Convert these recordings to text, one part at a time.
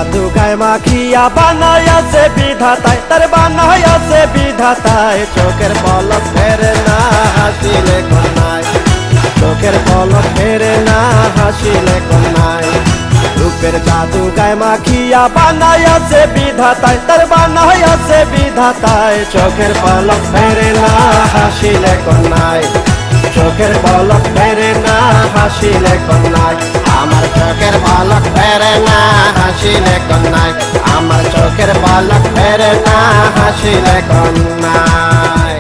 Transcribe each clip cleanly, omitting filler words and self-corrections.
জাদু গায়ে মাখিয়া বানাইয়াছে বিধাতায়, তার বানাইয়াছে বিধাতায়। চোখের পলক ফেরে না হাসিলে কন্যায়, চোখের পলক ফেরে না হাসিলে কন্যায়। রূপের জাদু গায়ে মাখিয়া বানাইয়াছে বিধাতায়, তার বানাইয়াছে বিধাতায়। চোখের পলক ফেরে না হাসিলে কন্যায়, চোখের পলক ফেরে না হাসিলে কন্যায়। আমার চোখের পলক ফেরে না হাসিলে কন্যায়, আমার চোখের পলক ফেরে না হাসিলে কন্যায়।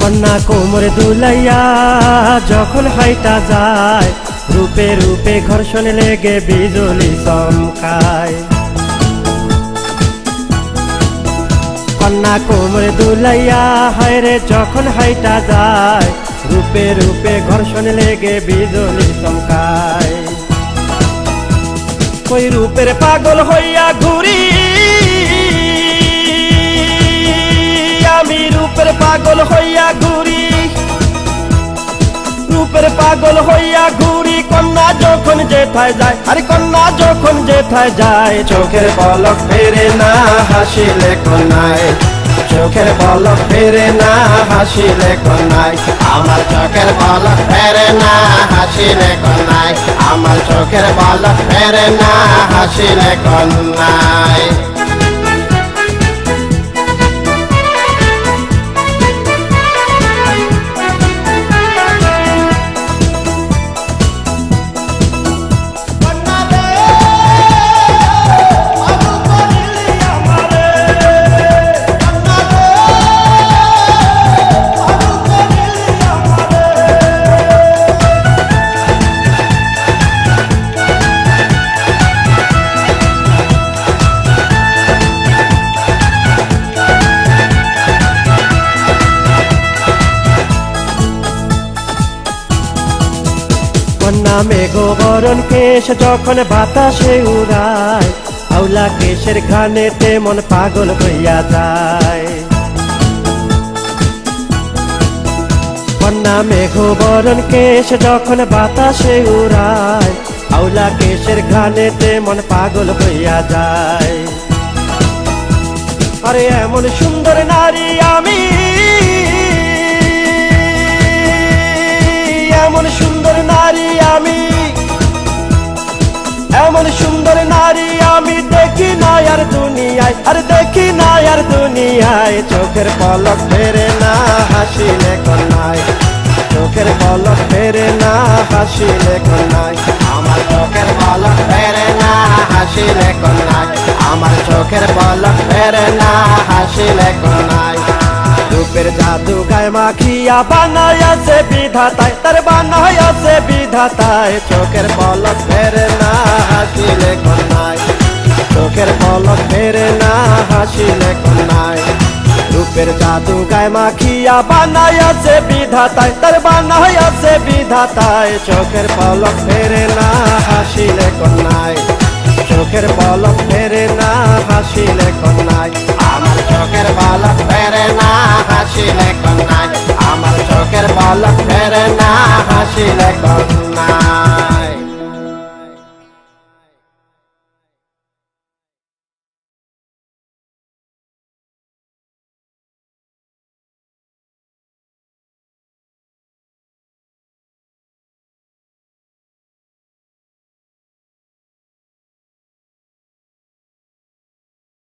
কন্যা কোমরে দুলাইয়া যখন হাইটা যায়, রূপে রূপে ঘর্ষণ লেগে বিজলি চমকায়। কন্যা কোমরে দুলাইয়া হায়রে যখন হাইটা যায়, রূপে রূপে ঘর্ষণ লেগে বিজলি চমকায়। কই রূপের পাগল হইয়া ঘুরি আমি, রূপের পাগল হইয়া ঘুরি, রূপের পাগল হইয়া ঘুরি। কন্যা যখন যেথায় যায়, আরে কন্যা যখন যেথায় যায়। চোখের পলক ফেরে না হাসিলে কন্যায়, চোখের পলক ফেরে না হাসিলে কন্যায়। আমার চোখের পলক ফেরে না হাসিলে কন্যায়, আমার চোখের পলক ফেরে না হাসিলে কন্যায়। কন্যা মেঘবরণ কেশ যখন বাতাসে উড়ায়, আউলা কেশের ঘানেতে মন পাগল হইয়া যায়। কন্যা মেঘবরণ কেশ যখন বাতাসে উড়ায়, আউলা কেশের ঘানেতে মন পাগল হইয়া যায়। আরে এমন সুন্দর নারী আমি, এমন সুন্দর নারী আমি, এমন সুন্দর নারী আমি দেখি না আর দুনিয়ায়, আর দেখি না আর দুনিয়ায়। চোখের পলক ফেরে না হাসিলে কন্যায়, চোখের পলক ফেরে না হাসিলে কন্যায়। আমার চোখের পলক ফেরে না হাসিলে কন্যায়, আমার চোখের পলক ফেরে না হাসিলে কন্যায়। রূপের জাদু গায়ে মাখিয়া বানাইয়াছে বিধাতায়, তার বানাইয়াছে বিধাতায়। চোখের পলক ফেরে না হাসিলে কন্যায়, চোখের পলক ফেরে না হাসিলে কন্যায়। রূপের জাদু গায়ে মাখিয়া বানাইয়াছে বিধাতায়, তার বানাইয়াছে বিধাতায়। চোখের পলক ফেরে না হাসিলে কন্যায়, চোখের পলক ফেরে না হাসিলে কন্যায়। আমার চোখের পলক ফেরে না হাসিলে কন্যায়, আমার চোখের পলক ফেরে না হাসিলে কন্যায়।